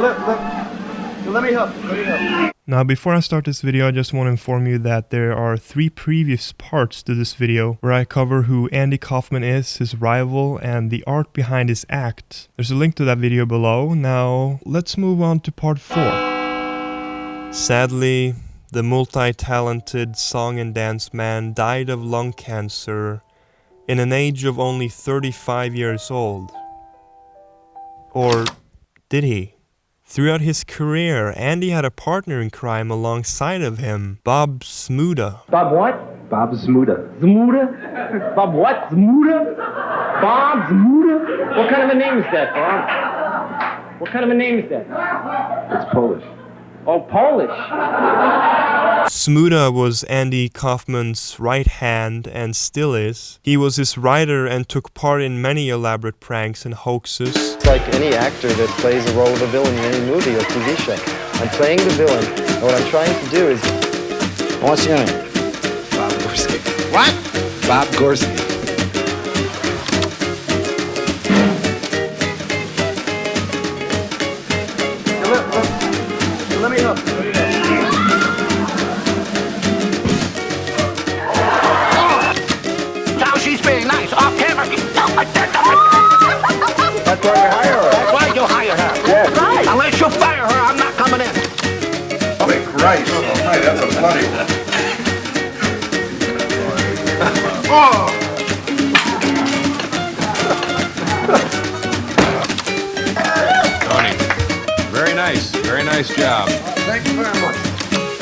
Let me help. Now, before I start this video, I just want to inform you that there are 3 previous parts to this video where I cover who Andy Kaufman is, his rival, and the art behind his act. There's a link to that video below. Now, let's move on to part 4. Sadly, the multi-talented song and dance man died of lung cancer in an age of only 35 years old. Or did he? Throughout his career, Andy had a partner in crime alongside of him, Bob Zmuda. Bob what? Bob Zmuda. Zmuda? Bob what? Zmuda? Bob Zmuda? What kind of a name is that, Bob? What kind of a name is that? It's Polish. Oh, Polish. Zmuda was Andy Kaufman's right hand and still is. He was his writer and took part in many elaborate pranks and hoaxes. It's like any actor that plays the role of a villain in any movie or TV show. I'm playing the villain, and what I'm trying to do is... What's your name? Bob Gorski. What? Bob Gorski. Let me help. Now she's being nice, off camera. That's why you hire her. That's why you hire her. Yes. Right. Unless you fire her, I'm not coming in. Holy Christ. Oh, hey, that's a bloody one. Oh! Tony, very nice job. Thank you very much.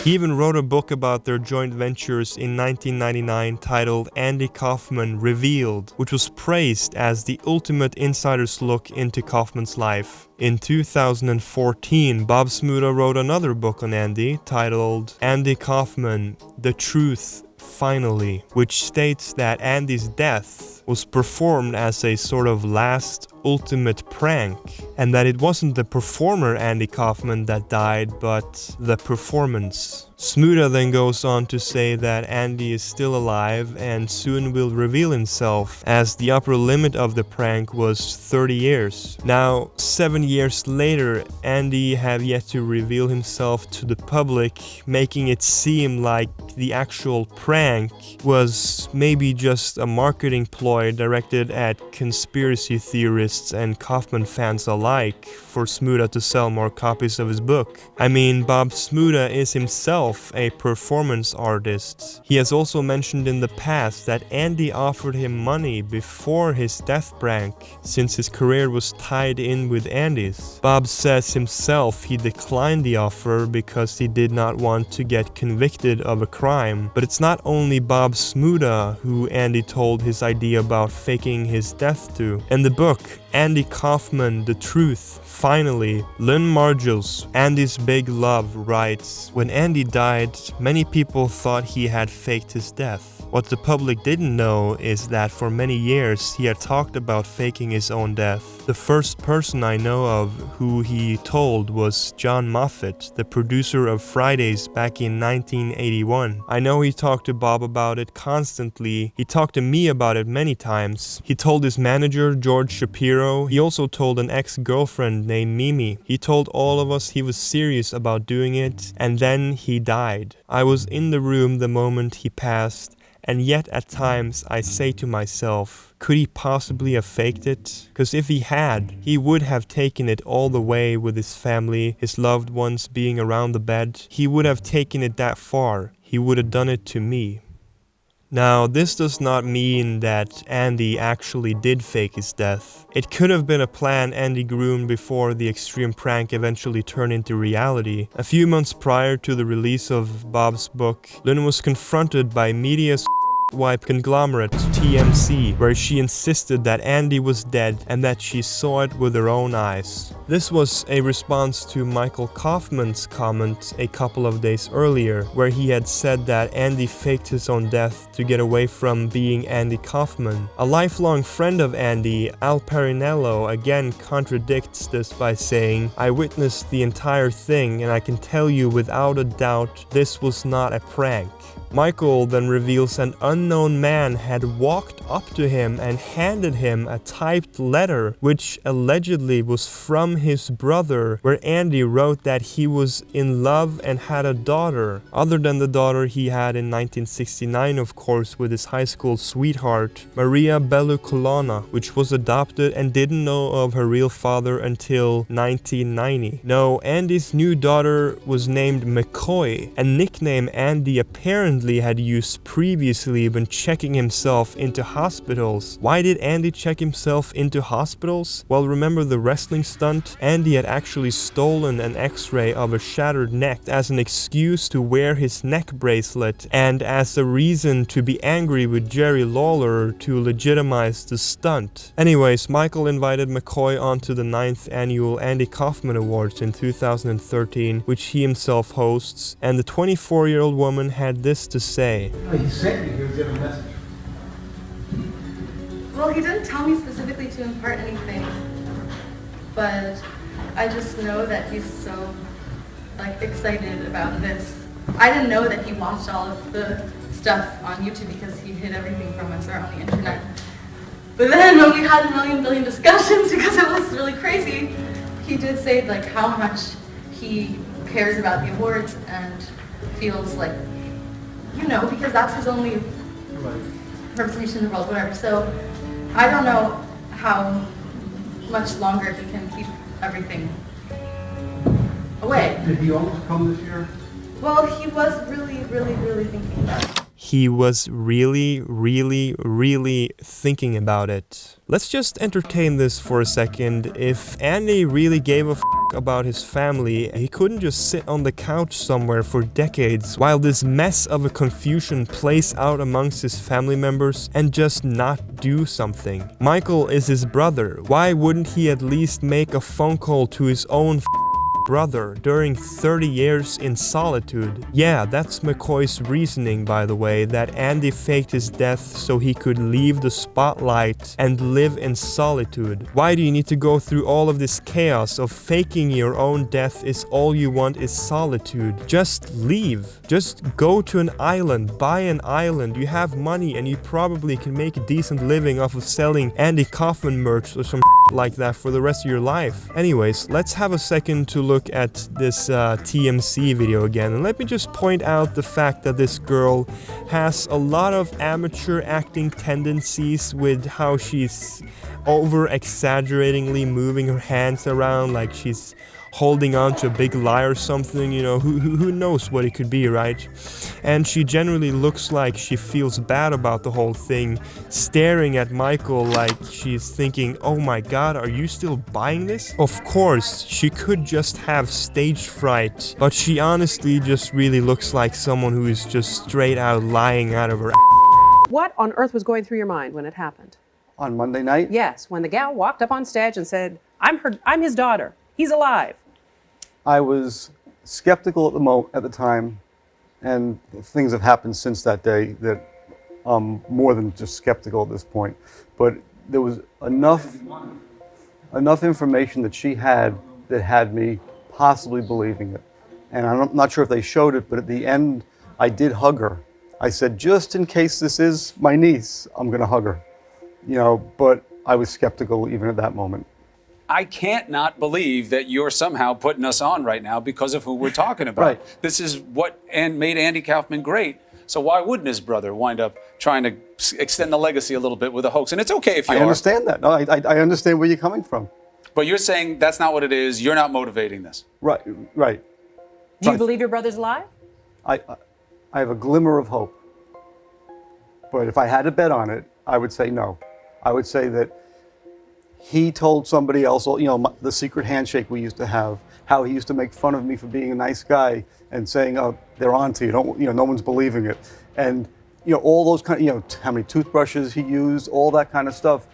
He even wrote a book about their joint ventures in 1999 titled Andy Kaufman Revealed, which was praised as the ultimate insider's look into Kaufman's life. In 2014, Bob Zmuda wrote another book on Andy titled Andy Kaufman, The Truth Finally, which states that Andy's death was performed as a sort of last ultimate prank, and that it wasn't the performer Andy Kaufman that died, but the performance. Zmuda then goes on to say that Andy is still alive and soon will reveal himself, as the upper limit of the prank was 30 years. Now, 7 years later, Andy have yet to reveal himself to the public, making it seem like the actual prank was maybe just a marketing ploy directed at conspiracy theorists and Kaufman fans alike for Zmuda to sell more copies of his book. I mean, Bob Zmuda is himself a performance artist. He has also mentioned in the past that Andy offered him money before his death prank, since his career was tied in with Andy's. Bob says himself he declined the offer because he did not want to get convicted of a crime. But it's not only Bob Zmuda who Andy told his idea about faking his death to. In the book Andy Kaufman, The Truth Finally, Lynn Margils, Andy's big love, writes, "When Andy died, many people thought he had faked his death. What the public didn't know is that for many years he had talked about faking his own death. The first person I know of who he told was John Moffat, the producer of Fridays back in 1981. I know he talked to Bob about it constantly. He talked to me about it many times. He told his manager, George Shapiro. He also told an ex-girlfriend named Mimi. He told all of us he was serious about doing it, and then he died. I was in the room the moment he passed, and yet at times I say to myself, could he possibly have faked it? Because if he had, he would have taken it all the way with his family, his loved ones being around the bed. He would have taken it that far. He would have done it to me." Now, this does not mean that Andy actually did fake his death. It could have been a plan Andy groomed before the extreme prank eventually turned into reality. A few months prior to the release of Bob's book, Lynn was confronted by media's wipe conglomerate TMZ, where she insisted that Andy was dead and that she saw it with her own eyes. This was a response to Michael Kaufman's comment a couple of days earlier, where he had said that Andy faked his own death to get away from being Andy Kaufman. A lifelong friend of Andy, Al Perinello, again contradicts this by saying, "I witnessed the entire thing and I can tell you without a doubt this was not a prank." Michael then reveals an unknown man had walked up to him and handed him a typed letter, which allegedly was from his brother, where Andy wrote that he was in love and had a daughter, other than the daughter he had in 1969, of course, with his high school sweetheart, Maria Bellucolana, which was adopted and didn't know of her real father until 1990. No, Andy's new daughter was named McCoy, a nickname Andy apparently had used previously when checking himself into hospitals. Why did Andy check himself into hospitals? Well, remember the wrestling stunt? Andy had actually stolen an x-ray of a shattered neck as an excuse to wear his neck bracelet and as a reason to be angry with Jerry Lawler to legitimize the stunt. Anyways, Michael invited McCoy onto the 9th annual Andy Kaufman Awards in 2013, which he himself hosts, and the 24-year-old woman had this to say. He sent me, he was given a message. Well, he didn't tell me specifically to impart anything, but I just know that he's so, excited about this. I didn't know that he watched all of the stuff on YouTube because he hid everything from us or on the internet. But then when we had a billion discussions because it was really crazy, he did say how much he cares about the awards and feels because that's his only representation in the world, whatever. So I don't know how much longer he can keep everything away. Did he almost come this year? Well, he was really thinking about it. He was really thinking about it. Let's just entertain this for a second. If Andy really gave a about his family, he couldn't just sit on the couch somewhere for decades while this mess of a confusion plays out amongst his family members and just not do something. Michael is his brother. Why wouldn't he at least make a phone call to his own brother during 30 years in solitude? Yeah, that's McCoy's reasoning, by the way, that Andy faked his death so he could leave the spotlight and live in solitude. Why do you need to go through all of this chaos of faking your own death if all you want is solitude? Just leave. Just go to an island, buy an island. You have money and you probably can make a decent living off of selling Andy Kaufman merch or some like that for the rest of your life. Anyways, let's have a second to look at this TMC video again, and let me just point out the fact that this girl has a lot of amateur acting tendencies with how she's over exaggeratingly moving her hands around like she's holding on to a big lie or something, who knows what it could be, right? And she generally looks like she feels bad about the whole thing, staring at Michael like she's thinking, oh my god, are you still buying this? Of course, she could just have stage fright, but she honestly just really looks like someone who is just straight out lying out of her What on earth was going through your mind when it happened? On Monday night? Yes, when the gal walked up on stage and said, I'm his daughter. He's alive. I was skeptical at the time, and things have happened since that day that more than just skeptical at this point. But there was enough information that she had that had me possibly believing it. And I'm not sure if they showed it, but at the end, I did hug her. I said, just in case this is my niece, I'm going to hug her. But I was skeptical even at that moment. I can't not believe that you're somehow putting us on right now because of who we're talking about. Right. This is what made Andy Kaufman great. So why wouldn't his brother wind up trying to extend the legacy a little bit with a hoax? And it's okay if you I understand that. No, I understand where you're coming from. But you're saying that's not what it is. You're not motivating this. Right. Do you believe your brother's alive? I have a glimmer of hope. But if I had to bet on it, I would say no. I would say that he told somebody else, the secret handshake we used to have, how he used to make fun of me for being a nice guy and saying, oh, they're on to you, no one's believing it. And, all those how many toothbrushes he used, all that kind of stuff.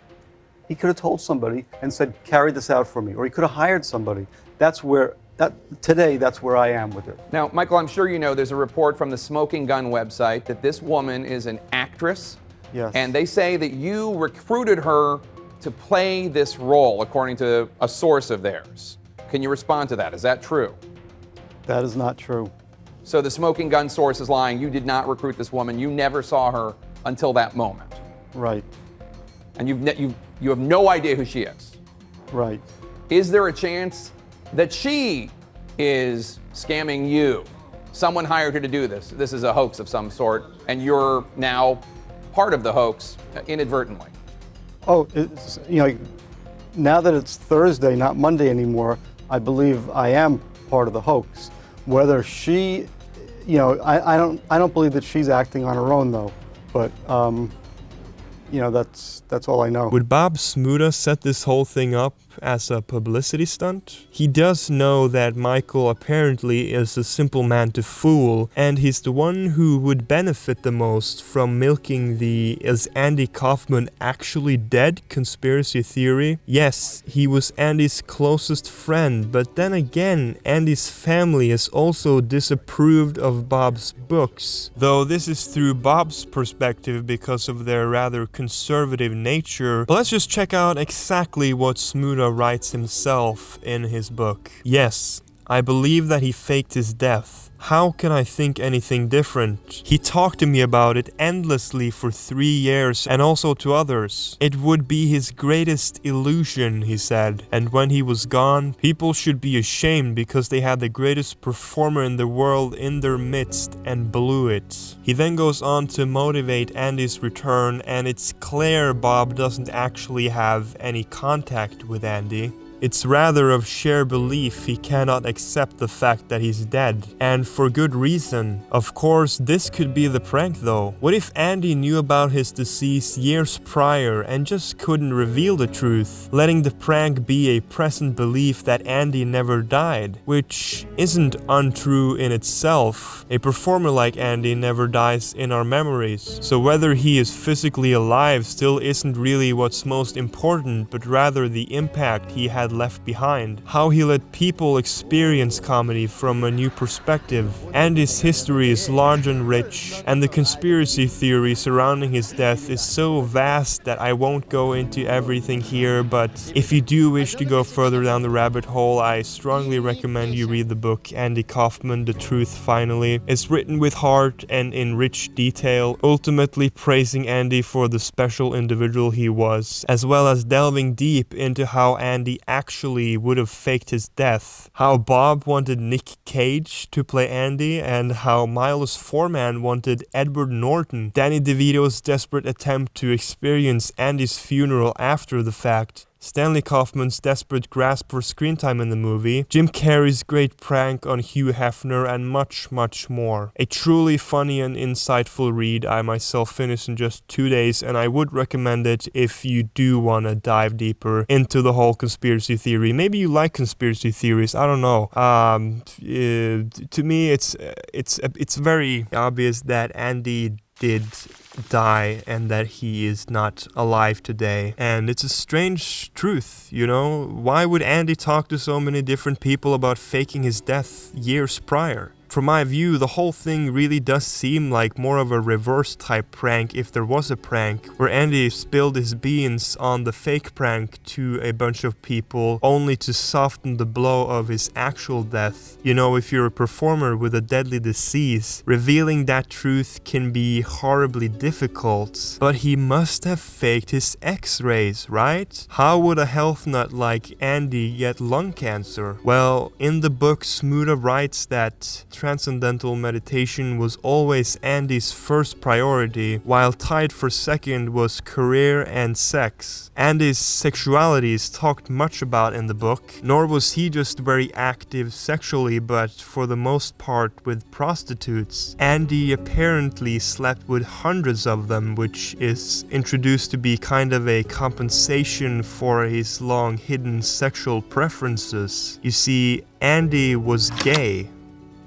He could have told somebody and said, carry this out for me. Or he could have hired somebody. Today, that's where I am with it. Now, Michael, I'm sure you know there's a report from the Smoking Gun website that this woman is an actress. Yes. And they say that you recruited her to play this role, according to a source of theirs. Can you respond to that? Is that true? That is not true. So the smoking gun source is lying. You did not recruit this woman. You never saw her until that moment. Right. And you have no idea who she is. Right. Is there a chance that she is scamming you? Someone hired her to do this. This is a hoax of some sort, and you're now part of the hoax inadvertently. Oh, it's, now that it's Thursday, not Monday anymore, I believe I am part of the hoax. Whether she, I don't believe that she's acting on her own though, but that's all I know. Would Bob Zmuda set this whole thing up as a publicity stunt? He does know that Michael apparently is a simple man to fool, and he's the one who would benefit the most from milking the "is Andy Kaufman actually dead" conspiracy theory. Yes, he was Andy's closest friend, but then again, Andy's family has also disapproved of Bob's books, though this is through Bob's perspective because of their rather conservative nature. But let's just check out exactly what Zmuda writes himself in his book. Yes, I believe that he faked his death. How can I think anything different? He talked to me about it endlessly for 3 years, and also to others. It would be his greatest illusion, he said, and when he was gone, people should be ashamed because they had the greatest performer in the world in their midst and blew it. He then goes on to motivate Andy's return, and it's clear Bob doesn't actually have any contact with Andy. It's rather of sheer belief he cannot accept the fact that he's dead, and for good reason. Of course, this could be the prank though. What if Andy knew about his decease years prior and just couldn't reveal the truth, letting the prank be a present belief that Andy never died, which isn't untrue in itself. A performer like Andy never dies in our memories, so whether he is physically alive still isn't really what's most important, but rather the impact he had left behind, how he let people experience comedy from a new perspective. Andy's history is large and rich, and the conspiracy theory surrounding his death is so vast that I won't go into everything here, but if you do wish to go further down the rabbit hole, I strongly recommend you read the book Andy Kaufman, The Truth Finally. It's written with heart and in rich detail, ultimately praising Andy for the special individual he was, as well as delving deep into how Andy actually would have faked his death, how Bob wanted Nick Cage to play Andy, and how Milos Forman wanted Edward Norton, Danny DeVito's desperate attempt to experience Andy's funeral after the fact, Stanley Kaufman's desperate grasp for screen time in the movie, Jim Carrey's great prank on Hugh Hefner, and much, much more. A truly funny and insightful read I myself finished in just 2 days, and I would recommend it if you do want to dive deeper into the whole conspiracy theory. Maybe you like conspiracy theories, I don't know. To me, it's very obvious that Andy did die and that he is not alive today, and it's a strange truth, why would Andy talk to so many different people about faking his death years prior? From my view, the whole thing really does seem like more of a reverse type prank, if there was a prank, where Andy spilled his beans on the fake prank to a bunch of people only to soften the blow of his actual death. If you're a performer with a deadly disease, revealing that truth can be horribly difficult, but he must have faked his x-rays, right? How would a health nut like Andy get lung cancer? Well, in the book, Zmuda writes that transcendental meditation was always Andy's first priority, while tied for second was career and sex. Andy's sexuality is talked much about in the book, nor was he just very active sexually, but for the most part with prostitutes. Andy apparently slept with hundreds of them, which is introduced to be kind of a compensation for his long hidden sexual preferences. You see, Andy was gay,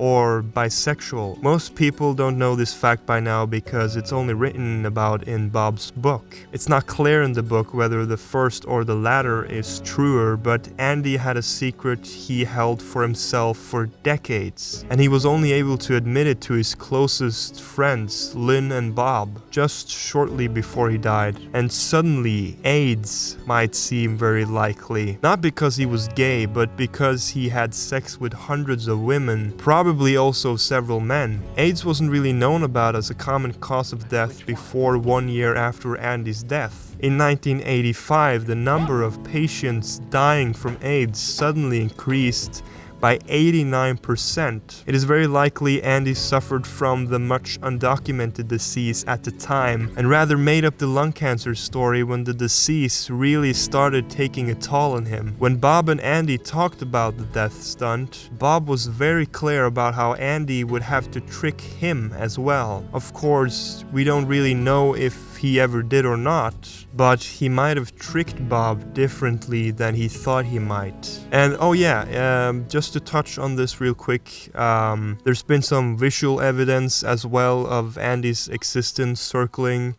or bisexual. Most people don't know this fact by now because it's only written about in Bob's book. It's not clear in the book whether the first or the latter is truer, but Andy had a secret he held for himself for decades, and he was only able to admit it to his closest friends, Lynn and Bob, just shortly before he died. And suddenly, AIDS might seem very likely. Not because he was gay, but because he had sex with hundreds of women, probably probably also several men. AIDS wasn't really known about as a common cause of death before 1 year after Andy's death. In 1985, the number of patients dying from AIDS suddenly increased by 89%. It is very likely Andy suffered from the much undocumented disease at the time and rather made up the lung cancer story when the disease really started taking a toll on him. When Bob and Andy talked about the death stunt, Bob was very clear about how Andy would have to trick him as well. Of course, we don't really know if he ever did or not, but he might have tricked Bob differently than he thought he might. And oh yeah, just to touch on this real quick, there's been some visual evidence as well of Andy's existence circling,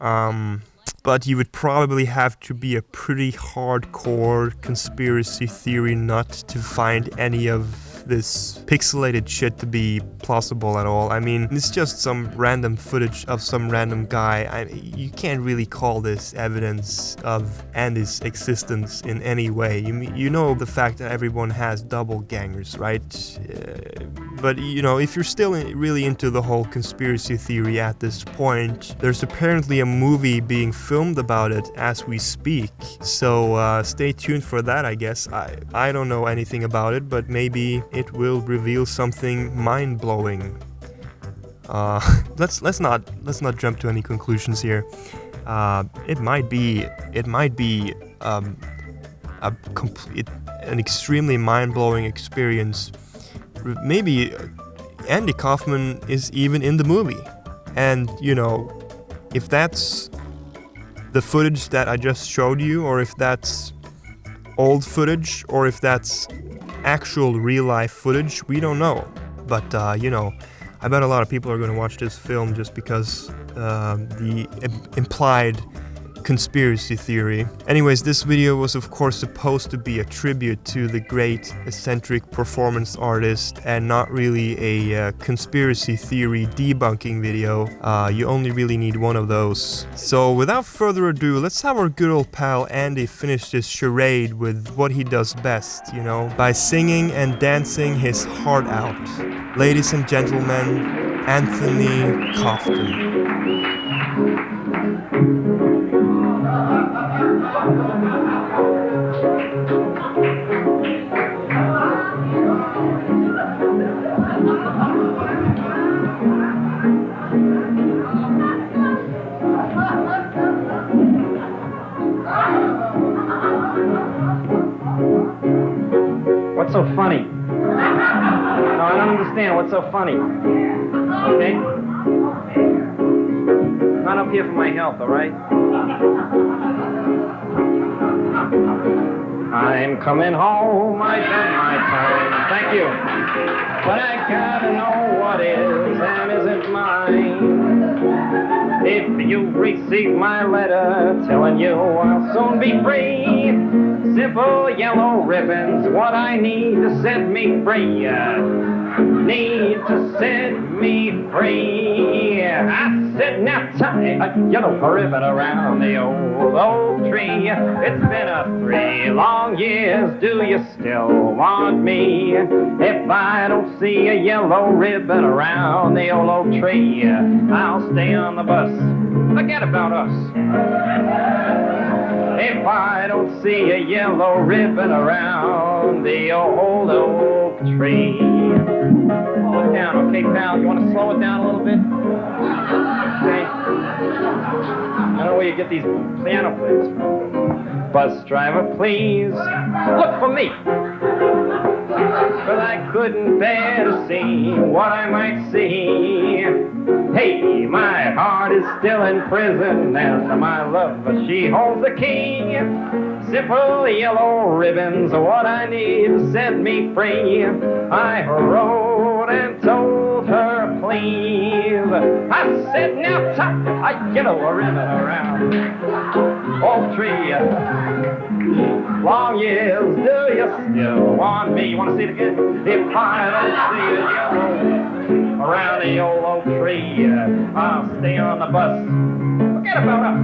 but you would probably have to be a pretty hardcore conspiracy theory nut to find any of this pixelated shit to be plausible at all. I mean, it's just some random footage of some random guy. You can't really call this evidence of Andy's existence in any way. You know the fact that everyone has doppelgangers, right? But you know, if you're still really into the whole conspiracy theory at this point, there's apparently a movie being filmed about it as we speak. So stay tuned for that, I guess. I don't know anything about it, but maybe it will reveal something mind-blowing. Let's not jump to any conclusions here. It might be an extremely mind-blowing experience. Maybe Andy Kaufman is even in the movie, and you know, if that's the footage that I just showed you, or if that's old footage, or if that's actual real-life footage, we don't know. But you know, I bet a lot of people are going to watch this film just because the implied conspiracy theory. Anyways, this video was of course supposed to be a tribute to the great eccentric performance artist and not really a conspiracy theory debunking video. You only really need one of those. So without further ado, let's have our good old pal Andy finish this charade with what he does best, you know, by singing and dancing his heart out. Ladies and gentlemen, Anthony Kaufman. What's so funny? No, I don't understand. What's so funny? Okay? I'm not up here for my health, all right? I'm coming home, I've done my time. Thank you. But I gotta know what is and isn't mine. If you receive my letter telling you I'll soon be free, simple yellow ribbons, what I need to set me free. Need to set me free. I said now tie a yellow ribbon around the old oak tree. It's been 3 long years, do you still want me? If I don't see a yellow ribbon around the old oak tree, I'll stay on the bus. Forget about us. If I don't see a yellow ribbon around the old oak tree. Slow it down, okay, pal? You want to slow it down a little bit? Okay. I don't know where you get these piano players from. Bus driver, please, look for me. But I couldn't bear to see what I might see. Hey, my heart is still in prison, and my love, she holds the key. Simple yellow ribbons are what I need to set me free. I wrote and told her, please. I said, now tie a yellow ribbon around oak tree. Long years, do you still want me? You want to see it again? If I don't see a yellow around the old oak tree, I'll stay on the bus. Forget about us.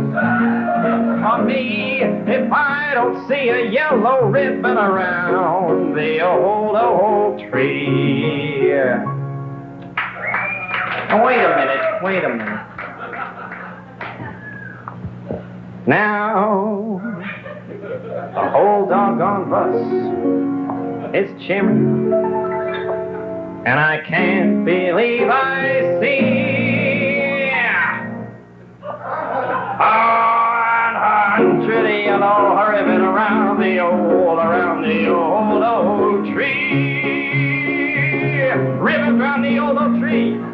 On me, if I don't see a yellow ribbon around the old oak tree. Now, wait a minute. Now, the whole doggone bus is cheering, and I can't believe I see 100 yellow ribbon around the old oak tree. Ribbon around the old oak tree.